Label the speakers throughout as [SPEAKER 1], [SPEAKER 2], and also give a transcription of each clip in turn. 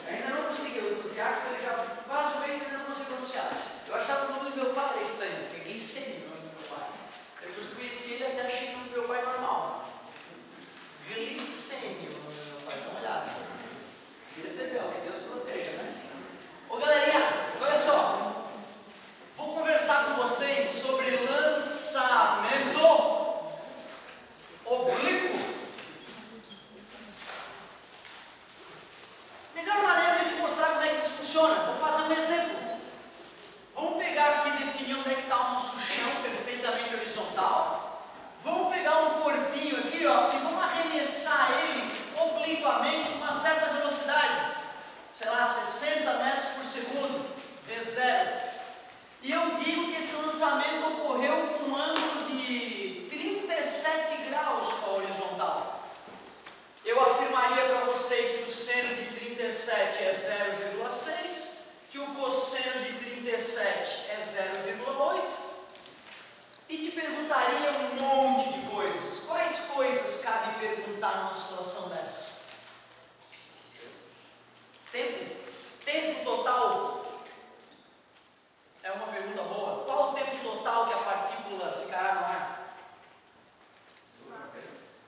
[SPEAKER 1] Ainda não consegui, eu acho que ele já quase um mês ainda não consegui pronunciar. Eu achava que o nome do meu pai era estranho, porque é Glicênio o nome do meu pai. Depois que conheci ele, até achei que o nome do meu pai normal. Glicênio o nome do meu pai, dá uma olhada. Recebeu, que Deus proteja, né? Ô galerinha, olha só. Vou conversar com vocês sobre lançamento oblíquo. Melhor maneira de te mostrar como é que isso funciona, vou fazer um exemplo. Vamos pegar aqui e definir onde é que está o nosso chão perfeitamente horizontal. Vamos pegar um corpinho aqui, ó, e vamos arremessar ele obliquamente com uma certa velocidade. Sei lá, 60 metros por segundo, V0. E eu digo que esse lançamento ocorreu com um ângulo de 37 graus com a horizontal. Eu afirmaria para vocês que o seno de 37 é 0,6, que o cosseno de 37 é 0,8, e te perguntaria um monte de coisas. Quais coisas cabe perguntar numa situação dessa? Tempo? Tempo total? É uma pergunta boa. Qual o tempo total que a partícula ficará no ar?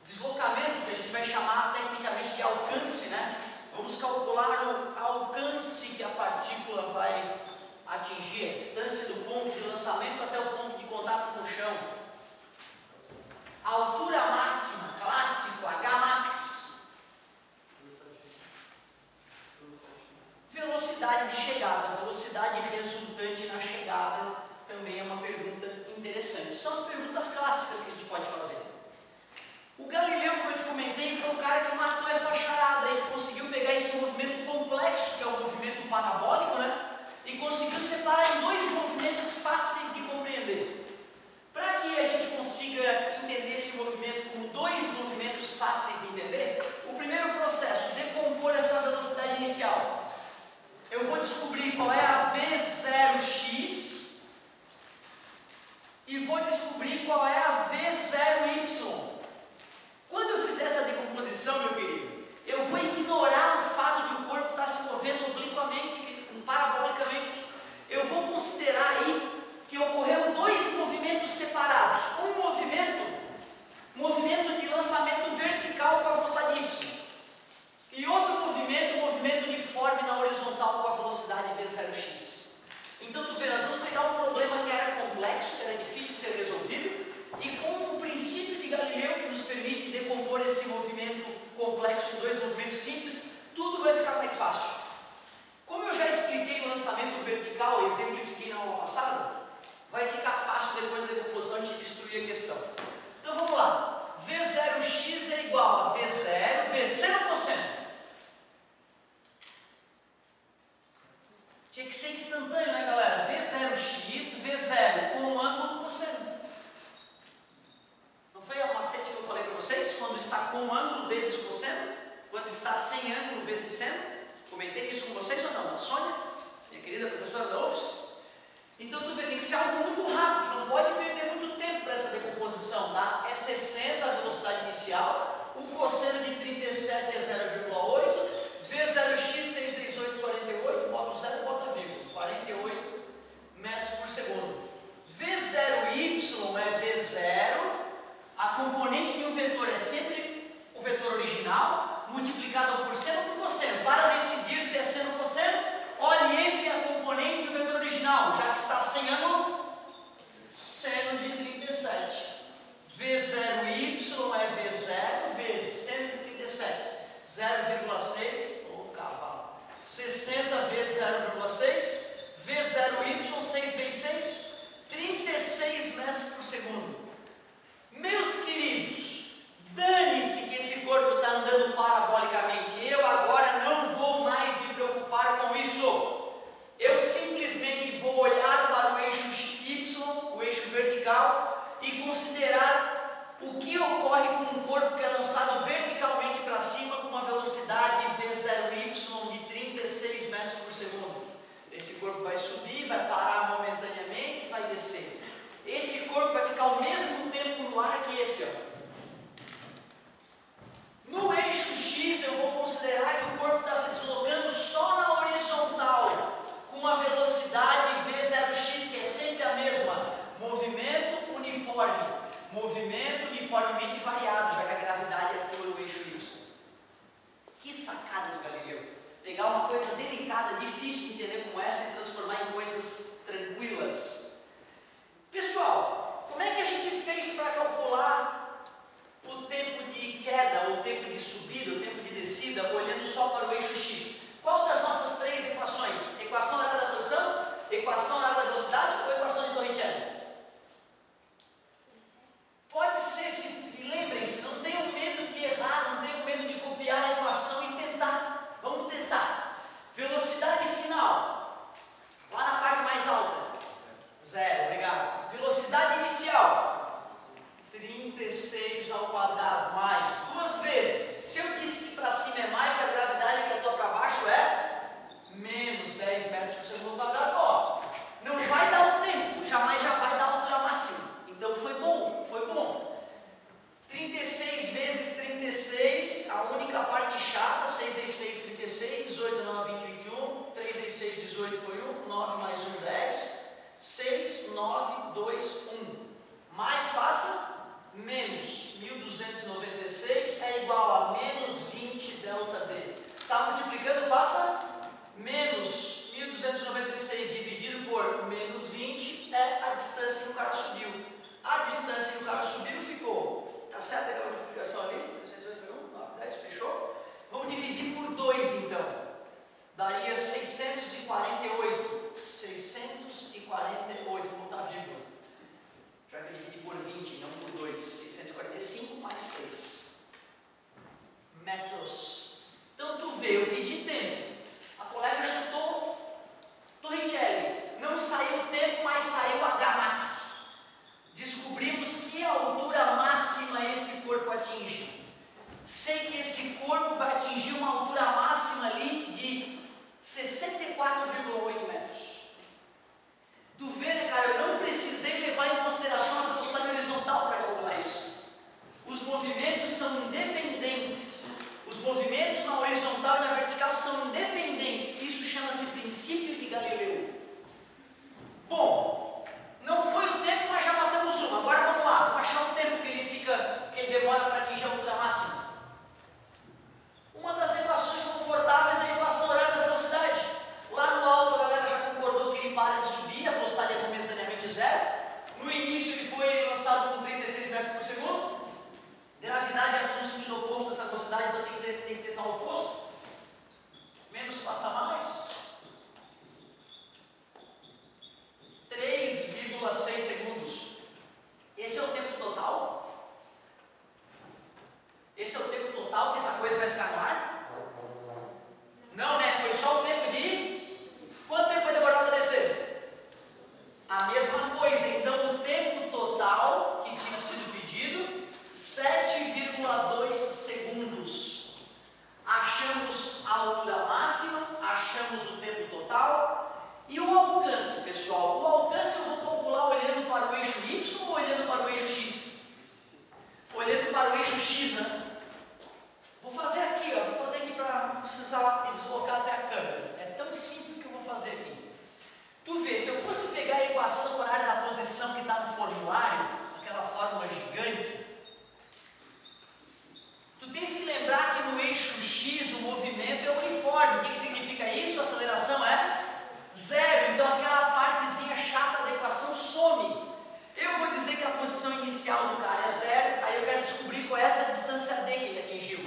[SPEAKER 1] Deslocamento, que a gente vai chamar tecnicamente de alcance, né? Vamos calcular o alcance que a partícula vai atingir, a distância do ponto de lançamento até o ponto de contato com o chão. A altura máxima, clássico, Hmax. Velocidade de chegada, velocidade resultante na chegada, também é uma pergunta interessante. São as perguntas clássicas que a gente pode fazer. O Galileu, como eu te comentei, foi o cara que matou essa charada aí, que conseguiu pegar esse movimento complexo, que é o movimento parabólico, né? E conseguiu separar em dois movimentos fáceis de compreender. Para que a gente consiga entender esse movimento como dois movimentos fáceis de entender, o primeiro processo, decompor essa velocidade inicial. Eu vou descobrir qual é a V0x e vou descobrir qual é a V0y. Quando eu fizer essa decomposição, meu querido, eu vou ignorar o fato de o corpo estar se movendo obliquamente, parabolicamente. Eu vou considerar aí que ocorreram dois movimentos separados. Um movimento de lançamento vertical com a velocidade y. E outro movimento uniforme na horizontal com a velocidade V0x. Então, tu vê, nós vamos pegar um problema que era complexo, que era difícil de ser resolvido, e com um princípio de Galileu que nos permite decompor esse movimento complexo em dois movimentos simples, tudo vai ficar mais fácil. Como eu já expliquei o lançamento vertical e exemplifiquei na aula passada, vai ficar fácil depois da decomposição de destruir a questão. Então vamos lá. V0x é igual a V0, V seno ou cosseno? Tinha que ser instantâneo, né, galera? V0x, V0 com um ângulo cosseno. Não foi a macete que eu falei para vocês? Quando está com ângulo vezes cosseno, quando está sem ângulo vezes seno. Comentei isso com vocês ou não? A Sônia, minha querida professora da UFSC. Então tu vê, tem que ser algo muito rápido, não pode perder muito tempo para essa decomposição, tá? É 60 a velocidade inicial, o cosseno de 37 é 0,8, V0x 668,48, bota o 0 e bota vírgula, 48 metros por segundo. V0y é V0, a componente de um vetor é sempre o vetor original, multiplicado por seno ou por cosseno. Para decidir se é seno ou cosseno, olhe entre a componente e o vetor original, já que está sem ângulo, seno de 37. V0y é V0 vezes seno de velocidade olhando só para o eixo x? Qual das nossas três equações? Equação horária da posição, equação horária da velocidade ou equação de Torricelli? Pode ser, lembrem-se, não tenham medo de errar, não tenham medo de copiar a equação e tentar. Vamos tentar. Velocidade final, lá na parte mais alta, 0, obrigado. Velocidade inicial, 36 ao quadrado, mais 2 vezes. Se eu disse que para cima é mais, a gravidade que eu estou para baixo é menos 10 metros por segundo quadrado. Ó, não vai dar o tempo, jamais já vai dar a altura máxima. Então foi bom, foi bom. 36 vezes 36, a única parte chata, 6 vezes 6, 36, 18, 9, 20, 21, 3 vezes 6, 18 foi 1, 9 mais 1, 10, 6, 9, 2, 1. Mais fácil, menos 1296 é igual a menos 20 delta D. Está multiplicando, passa menos 1296 dividido por menos 20 é a distância que o cara subiu. A distância que o cara subiu ficou, tá certo aquela multiplicação ali? 18 foi 1, 9, 10, fechou? Vamos dividir por 2 então. Daria 648. 648, vou botar vírgula. Já que eu dividi por 20, não por 2. 645 mais 3 metros. Então tu vê, eu pedi tempo. A colega chutou Torricelli. Não saiu o tempo, mas saiu H max. Descobrimos que altura máxima esse corpo atinge. Sei que esse corpo vai atingir uma altura máxima ali de 64,8 metros. Tu vê, né, cara? Eu não precisei levar em consideração a velocidade horizontal para calcular isso. Os movimentos são independentes. Os movimentos na horizontal e na vertical são independentes. Isso chama-se princípio de Galileu. Bom, não foi o tempo, mas já matamos uma. Agora vamos lá, vamos achar o tempo que ele demora para atingir a altura máxima. Uma das equações confortáveis é a equação horária da velocidade. Lá no alto a galera já concordou que ele para de subir, a velocidade é momentaneamente 0. No início ele foi lançado com 36 metros por segundo. Gravidade é no sentido oposto dessa velocidade, então tem que ter sinal oposto. Menos passa mais. 3,6 segundos. Esse é o tempo total? Esse é o tempo total que essa coisa vai ficar no ar? Não, né? Foi só o tempo de... Quanto tempo vai demorar para descer? A mesma coisa. Então, o tempo total que tinha sido pedido, 7,2 segundos. Achamos a altura máxima, achamos o tempo total. E o alcance, pessoal? O alcance eu vou calcular olhando para o eixo Y ou olhando para o eixo X? Olhando para o eixo X, né? Vou fazer aqui, ó. Vou fazer aqui para não precisar me deslocar até a câmera. É tão simples que eu vou fazer aqui. Tu vê, se eu fosse pegar a equação horária da posição que está no formulário, aquela fórmula gigante, tu tens que lembrar que no eixo X o movimento é uniforme. O que significa isso? A aceleração é 0, então aquela partezinha chata da equação some. Eu vou dizer que a posição inicial do cara é 0, aí eu quero descobrir qual é essa distância D que ele atingiu.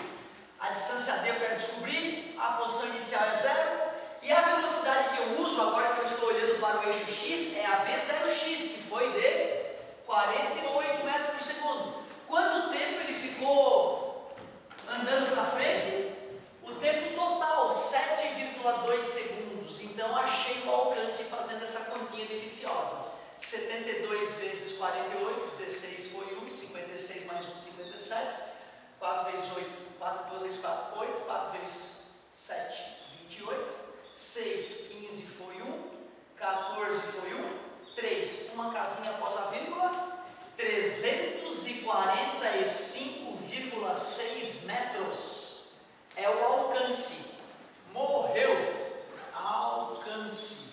[SPEAKER 1] A distância D eu quero descobrir, a posição inicial é 0, e a velocidade que eu uso, agora que eu estou olhando para o eixo X, é a V0x, que foi de 48 metros por segundo. Quanto tempo ele ficou andando para frente? O tempo total, 7,2 segundos. Então achei o alcance fazendo essa continha deliciosa. 72 vezes 48, 16 foi 1, 56 mais 1, 57. 4 vezes 8, 2 vezes 4, 8. 4 vezes 7, 28. 6, 15 foi 1. 14 foi 1. 3, uma casinha após a vírgula. 345,6 metros. É o alcance. Morreu. Alcance.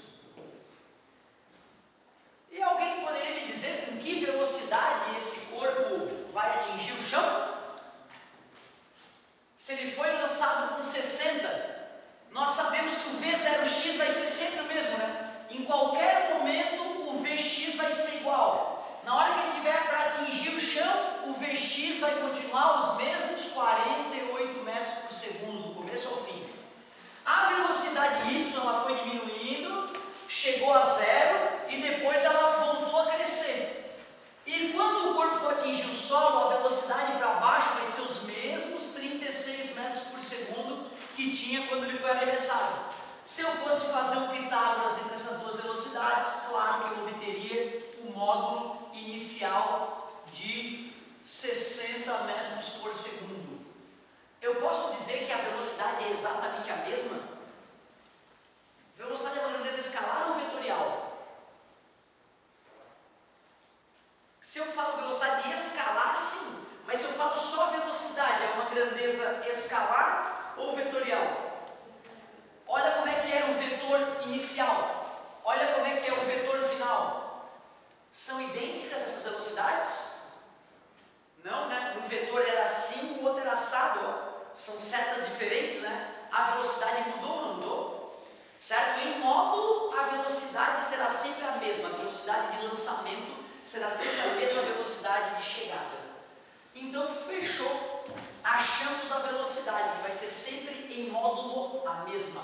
[SPEAKER 1] E alguém poderia me dizer com que velocidade esse corpo vai atingir o chão? Se ele foi lançado com 60, nós sabemos que o V0x vai ser sempre o mesmo, né? Em qualquer momento o Vx vai ser igual. Na hora que ele tiver para atingir o chão, o Vx vai continuar os mesmos 48 metros por segundo do começo. velocidade y ela foi diminuindo, chegou a zero e depois ela voltou a crescer. E quando o corpo for atingir o solo, a velocidade para baixo vai ser os mesmos 36 metros por segundo que tinha quando ele foi arremessado. Se eu fosse fazer um Pitágoras entre essas duas velocidades, claro que eu obteria o módulo inicial de 60 metros por segundo. Eu posso dizer que a velocidade é exatamente a mesma? Velocidade é uma grandeza escalar ou vetorial? Se eu falo velocidade escalar, sim. Mas se eu falo só velocidade, é uma grandeza escalar ou vetorial? Olha como é que era o vetor inicial. Olha como é que é o vetor final. São idênticas essas velocidades? Não, né? Um vetor era assim, o outro era assado. São setas diferentes, né? A velocidade mudou ou não mudou? Certo? Em módulo, a velocidade será sempre a mesma. A velocidade de lançamento será sempre a mesma velocidade de chegada. Então, fechou. Achamos a velocidade, que vai ser sempre em módulo a mesma.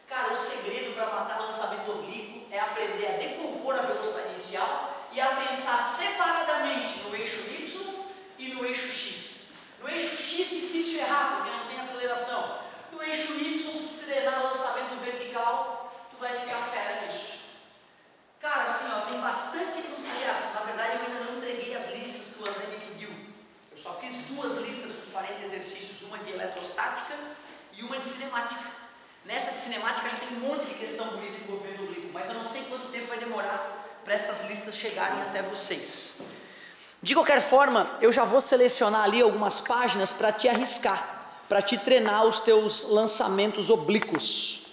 [SPEAKER 1] Cara, o segredo para matar lançamento oblíquo é aprender a decompor a velocidade inicial e a pensar separadamente no eixo Y e no eixo X. No eixo X, difícil errar, porque não tem aceleração. No eixo Y, se tu treinar lançamento vertical, tu vai ficar fera nisso. Cara, assim, ó, tem bastante. Aliás, na verdade, eu ainda não entreguei as listas que o André me pediu. Eu só fiz 2 listas com 40 exercícios, uma de eletrostática e uma de cinemática. Nessa de cinemática já tem um monte de questão bonita de movimento oblíquo, mas eu não sei quanto tempo vai demorar para essas listas chegarem até vocês. De qualquer forma, eu já vou selecionar ali algumas páginas para te arriscar, para te treinar os teus lançamentos oblíquos.